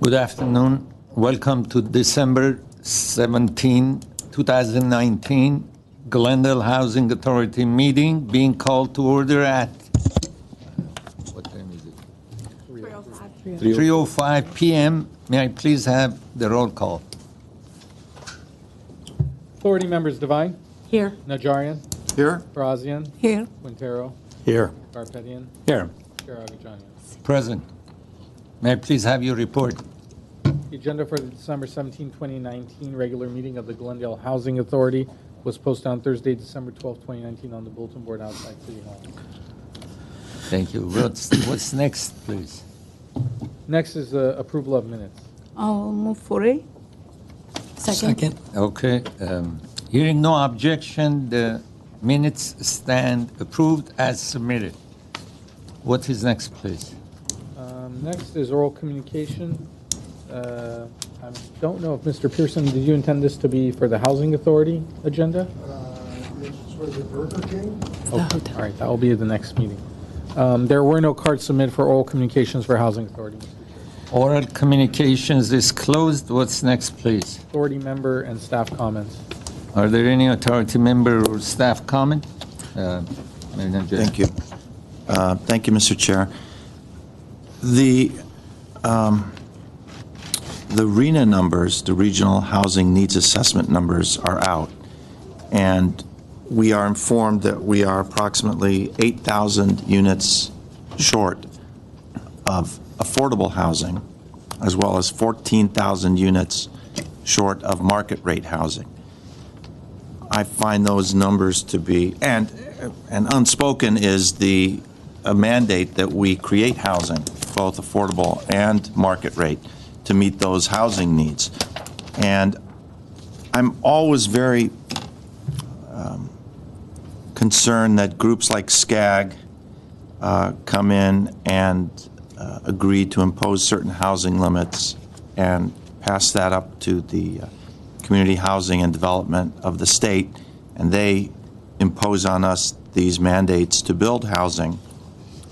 Good afternoon. Welcome to December 17, 2019, Glendale Housing Authority meeting being called to order at, what time is it? 3:05 p.m. May I please have the roll call? Authority members Devine, Here. Najarian, Here. Barazian, Here. Quintero, Here. Garpetian, Here. Chair Agajanian. Present. May I please have your report? The agenda for the December 17, 2019 regular meeting of the Glendale Housing Authority was posted on Thursday, December 12, 2019 on the bulletin board outside City Hall. Thank you. What's next, please? Next is approval of minutes. I'll move for it. Second. Okay. Hearing no objection, the minutes stand approved as submitted. What is next, please? Next is oral communication. I don't know if Mr. Pearson, did you intend this to be for the Housing Authority agenda? It's for the Burger King. Okay. All right, that will be at the next meeting. There were no cards submitted for oral communications for Housing Authority. Oral communications is closed. What's next, please? Authority member and staff comments. Are there any authority member or staff comment? Thank you. Thank you, Mr. Chair. The RENA numbers, the Regional Housing Needs Assessment numbers, are out, and we are informed that we are approximately 8,000 units short of affordable housing, as well as 14,000 units short of market rate housing. I find those numbers to be, and unspoken is a mandate that we create housing, both affordable and market rate, to meet those housing needs. And I'm always very concerned that groups like SCAG come in and agree to impose certain housing limits and pass that up to the Community Housing and Development of the state, and they impose on us these mandates to build housing,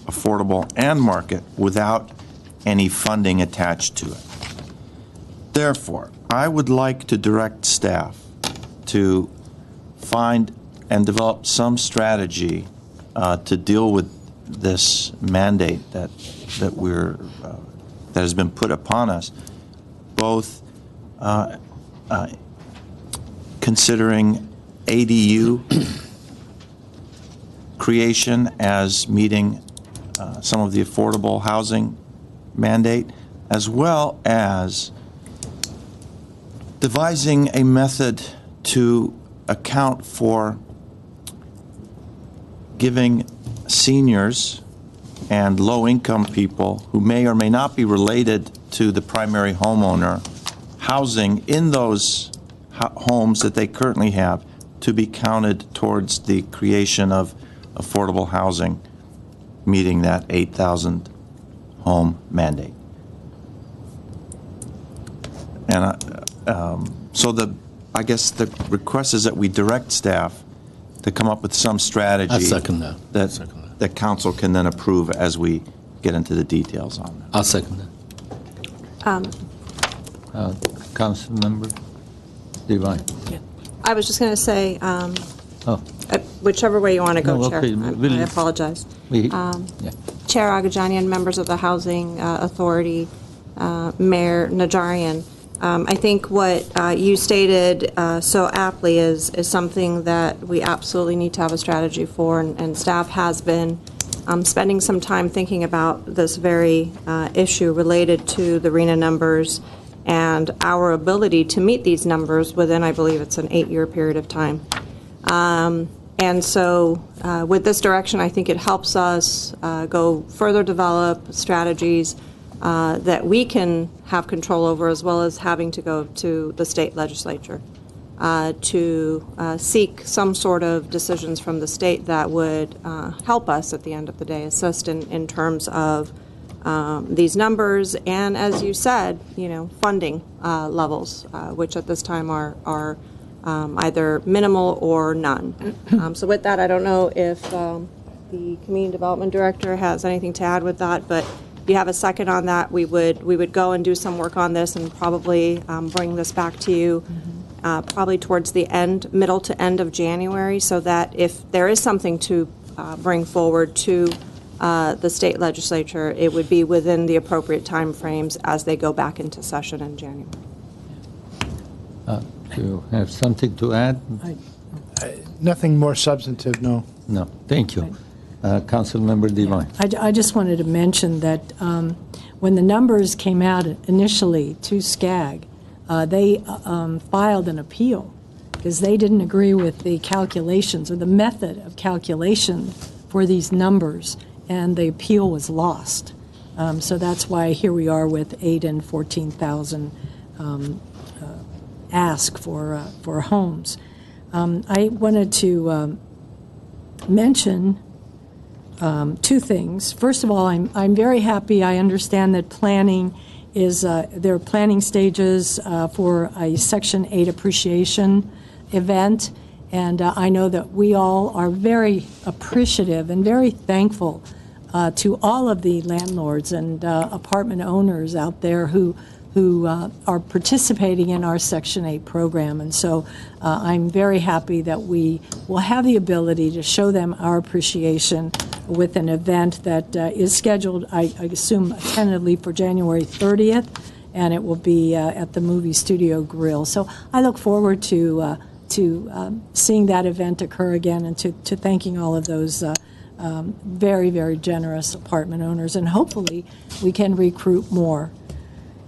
affordable and market, without any funding attached to it. Therefore, I would like to direct staff to find and develop some strategy to deal with this mandate that has been put upon us, both considering ADU creation as meeting some of the affordable housing mandate, as well as devising a method to account for giving seniors and low-income people who may or may not be related to the primary homeowner housing in those homes that they currently have to be counted towards the creation of affordable housing, meeting that 8,000 home mandate. And I guess the request is that we direct staff to come up with some strategy. I second that. That council can then approve as we get into the details on that. I'll second that. Council member Devine. I was just going to say, whichever way you want to go, No, Chair. okay, I apologize. Chair Agajanian, members of the Housing Authority, Mayor Najarian, I think what you stated so aptly is something that we absolutely need to have a strategy for, and staff has been spending some time thinking about this very issue related to the RENA numbers and our ability to meet these numbers within, I believe it's an 8-year period of time. And so with this direction, I think it helps us go further develop strategies that we can have control over, as well as having to go to the state legislature to seek some sort of decisions from the state that would help us at the end of the day, assist in terms of these numbers, and as you said, funding levels, which at this time are either minimal or none. So with that, I don't know if the Community Development Director has anything to add with that, but you have a second on that, we would go and do some work on this and probably bring this back to you probably towards the middle to end of January, so that if there is something to bring forward to the state legislature, it would be within the appropriate timeframes as they go back into session in January. Do you have something to add? Nothing more substantive, no. No, thank you. Councilmember Devine. I just wanted to mention that when the numbers came out initially to SCAG, they filed an appeal because they didn't agree with the calculations or the method of calculation for these numbers, and the appeal was lost. So that's why here we are with 8 and 14,000 ask for homes. I wanted to mention two things. First of all, I'm very happy. I understand that planning is there are planning stages for a Section 8 appreciation event, and I know that we all are very appreciative and very thankful to all of the landlords and apartment owners out there who are participating in our Section 8 program. And so I'm very happy that we will have the ability to show them our appreciation with an event that is scheduled, I assume, tentatively for January 30th, and it will be at the Movie Studio Grill. So I look forward to seeing that event occur again, and to thanking all of those very, very generous apartment owners, and hopefully we can recruit more.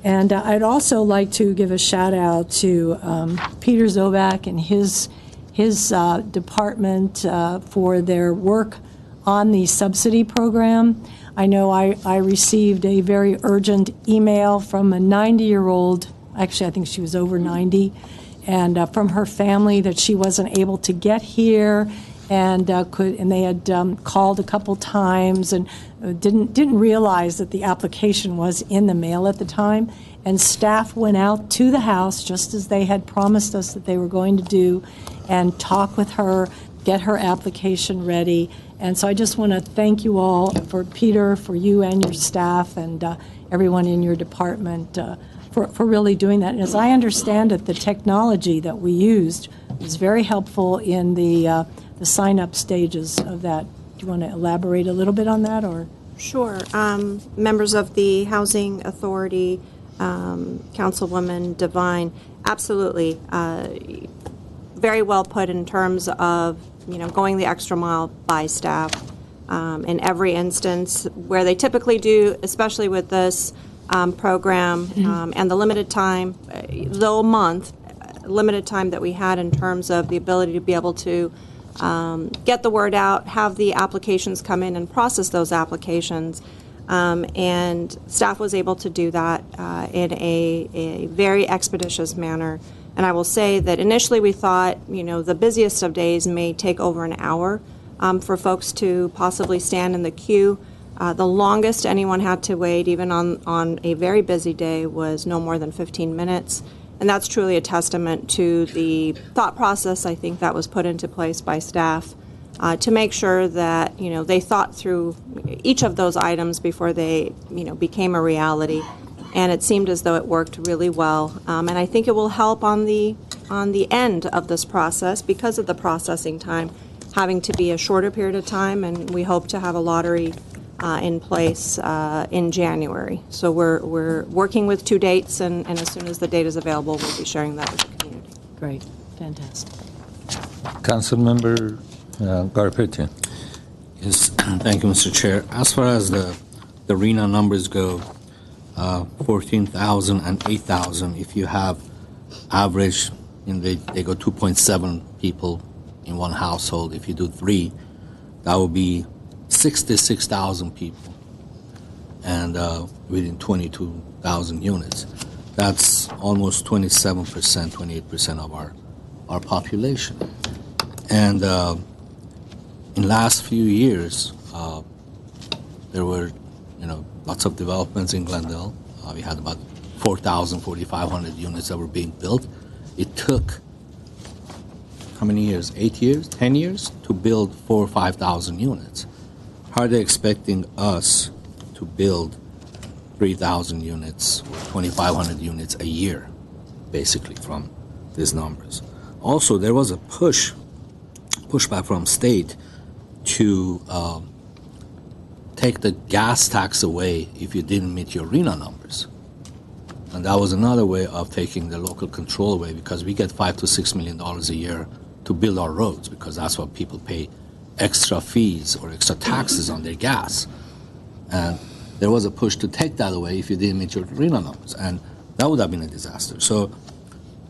And I'd also like to give a shout out to Peter Zovac and his department for their work on the subsidy program. I know I received a very urgent email from a 90-year-old, actually I think she was over 90, and from her family that she wasn't able to get here, and they had called a couple times and didn't realize that the application was in the mail at the time, and staff went out to the house just as they had promised us that they were going to do, and talk with her, get her application ready. And so I just want to thank you all, for Peter, for you and your staff, and everyone in your department for really doing that. And as I understand it, the technology that we used was very helpful in the sign-up stages of that. Do you want to elaborate a little bit on that, or? Sure. Members of the Housing Authority, Councilwoman Devine, absolutely. Very well put in terms of, going the extra mile by staff in every instance where they typically do, especially with this program and the limited time, though a month, limited time that we had in terms of the ability to be able to get the word out, have the applications come in and process those applications. And staff was able to do that in a very expeditious manner. And I will say that initially we thought, the busiest of days may take over an hour for folks to possibly stand in the queue. The longest anyone had to wait, even on a very busy day, was no more than 15 minutes. And that's truly a testament to the thought process, I think, that was put into place by staff to make sure that, they thought through each of those items before they, became a reality. And it seemed as though it worked really well. And I think it will help on the end of this process, because of the processing time having to be a shorter period of time, and we hope to have a lottery in place in January. So we're working with 2 dates, and as soon as the date is available, we'll be sharing that with the community. Great. Fantastic. Councilmember Garpetian. Yes, thank you, Mr. Chair. As far as the RENA numbers go, 14,000 and 8,000, if you have average, they go 2.7 people in one household. If you do 3, that would be 66,000 people, and within 22,000 units. That's almost 27%, 28% of our population. And in last few years, there were, lots of developments in Glendale. We had about 4,000, 4,500 units that were being built. It took how many years? 8 years? 10 years to build 4,000 or 5,000 units. How are they expecting us to build 3,000 units, 2,500 units a year, basically, from these numbers. Also, there was a pushback from state to take the gas tax away if you didn't meet your RENA numbers. And that was another way of taking the local control away, because we get $5 to $6 million a year to build our roads, because that's what people pay extra fees or extra taxes on their gas. And there was a push to take that away if you didn't meet your RENA numbers, and that would have been a disaster. So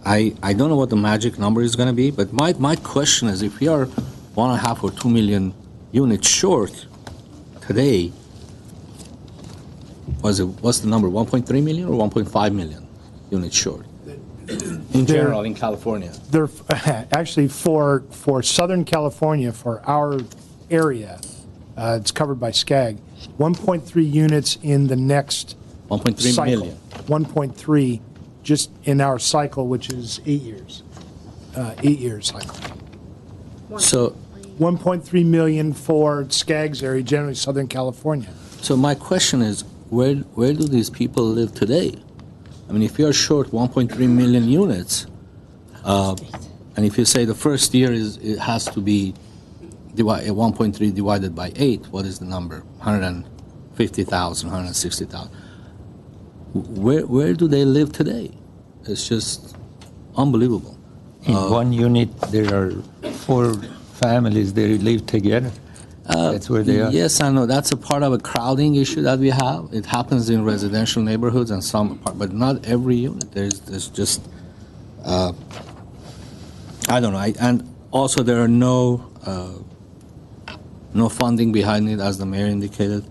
I don't know what the magic number is going to be, but my question is, if we are 1.5 or 2 million units short today, what's the number, 1.3 million or 1.5 million units short? In general, in California. They're actually for Southern California, for our area, it's covered by SCAG, 1.3 units in the next 1.3 cycle. million. 1.3 just in our cycle, which is 8 years. 8-year cycle. So 1.3 million for SCAG's area, generally Southern California. So my question is, where do these people live today? I mean, if you're short 1.3 million units, and if you say the first year it has to be 1.3 divided by 8, what is the number? 150,000, 160,000. Where do they live today? It's just unbelievable. In one unit, there are 4 families, they live together. That's where they are. Yes, I know. That's a part of a crowding issue that we have. It happens in residential neighborhoods and some, but not every unit. There's just, I don't know. And also there are no funding behind it, as the mayor indicated.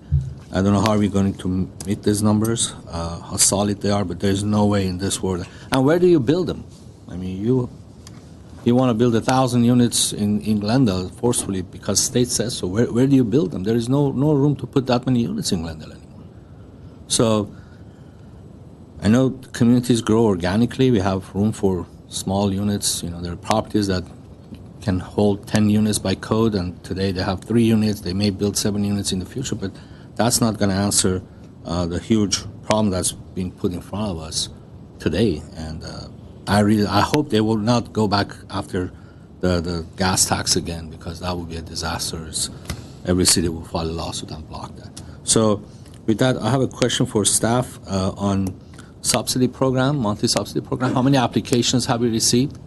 I don't know how we're going to meet these numbers, how solid they are, but there's no way in this world. And where do you build them? I mean, you want to build 1,000 units in Glendale forcefully because state says so. Where do you build them? There is no room to put that many units in Glendale anymore. So I know communities grow organically. We have room for small units. You know, there are properties that can hold 10 units by code, and today they have 3 units. They may build 7 units in the future, but that's not going to answer the huge problem that's being put in front of us today. And I hope they will not go back after the gas tax again, because that would be a disaster. Every city will file a lawsuit and block that. So with that, I have a question for staff on subsidy program, monthly subsidy program. How many applications have we received?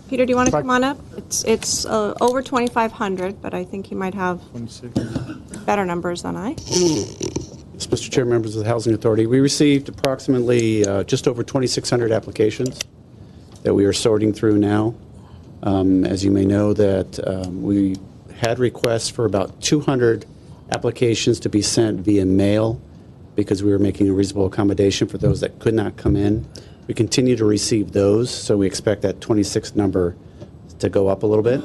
Peter, do you want to come on up? It's over 2,500, but I think you might have 26. better numbers than I. Yes, Mr. Chair, members of the Housing Authority, we received approximately just over 2,600 applications that we are sorting through now. As you may know, that we had requests for about 200 applications to be sent via mail because we were making a reasonable accommodation for those that could not come in. We continue to receive those, so we expect that 26 number to go up a little bit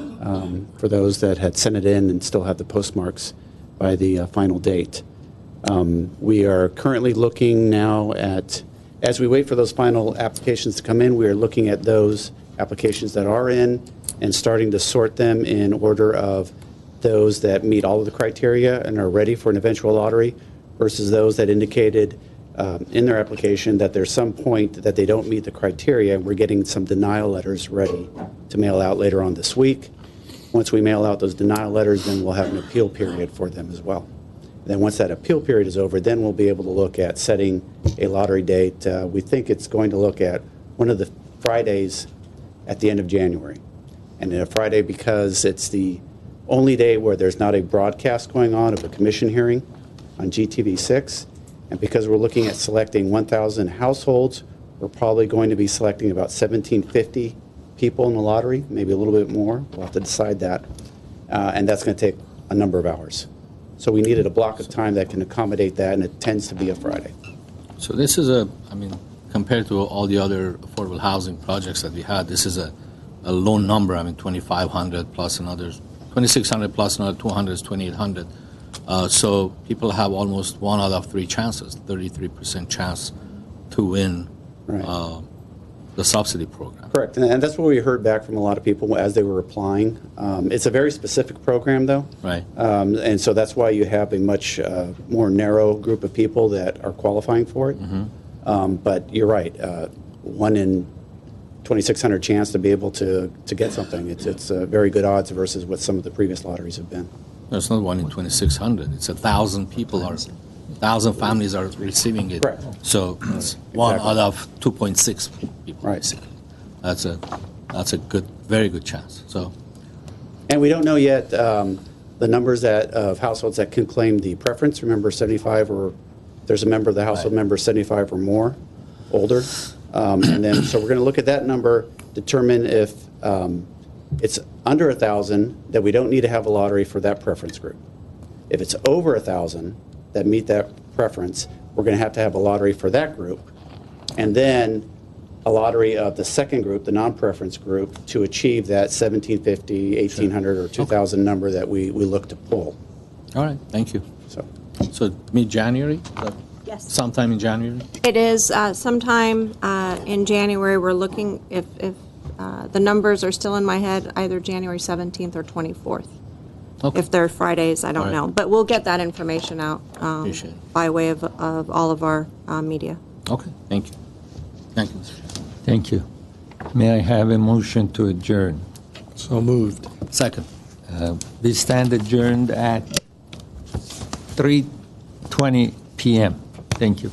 for those that had sent it in and still have the postmarks by the final date. We are currently looking now at, as we wait for those final applications to come in, we are looking at those applications that are in and starting to sort them in order of those that meet all of the criteria and are ready for an eventual lottery versus those that indicated in their application that there's some point that they don't meet the criteria, and we're getting some denial letters ready to mail out later on this week. Once we mail out those denial letters, then we'll have an appeal period for them as well. Then once that appeal period is over, then we'll be able to look at setting a lottery date. We think it's going to look at one of the Fridays at the end of January. And a Friday because it's the only day where there's not a broadcast going on of a commission hearing on GTV6. And because we're looking at selecting 1,000 households, we're probably going to be selecting about 1,750 people in the lottery, maybe a little bit more. We'll have to decide that. And that's going to take a number of hours. So we needed a block of time that can accommodate that, and it tends to be a Friday. So this is compared to all the other affordable housing projects that we had, this is a low number. 2,500 plus another, 2,600 plus another 200 is 2,800. So people have almost 1 out of 3 chances, 33% chance to win Right. the subsidy program. Correct, and that's what we heard back from a lot of people as they were applying. It's a very specific program, though. Right. And so that's why you have a much more narrow group of people that are qualifying for it. But you're right, 1 in 2,600 chance to be able to get something. It's very good odds versus what some of the previous lotteries have been. It's not 1 in 2,600. It's 1,000 people are, 1,000 families are receiving it. Correct. So it's 1 Exactly. out of 2.6 people Right. receiving it. That's a good, very good chance. So And we don't know yet the numbers of households that can claim the preference. Remember, 75 or there's a member of the household member 75 or more, older. And then, so we're going to look at that number, determine if it's under 1,000, that we don't need to have a lottery for that preference group. If it's over 1,000 that meet that preference, we're going to have a lottery for that group. And then a lottery of the second group, the non-preference group, to achieve that 1,750, 1,800, or 2,000 number that we look to pull. all right, thank you. So, Mid-January? Yes. Sometime in January? It is sometime in January. We're looking, if the numbers are still in my head, either January 17th or 24th. Okay. If they're Fridays, I don't All right. know. But we'll get that information out Appreciate it. by way of all of our media. Okay, thank you. Thank you, Mr. Chair. Thank you. May I have a motion to adjourn? So moved. Second. We stand adjourned at 3:20 p.m. Thank you.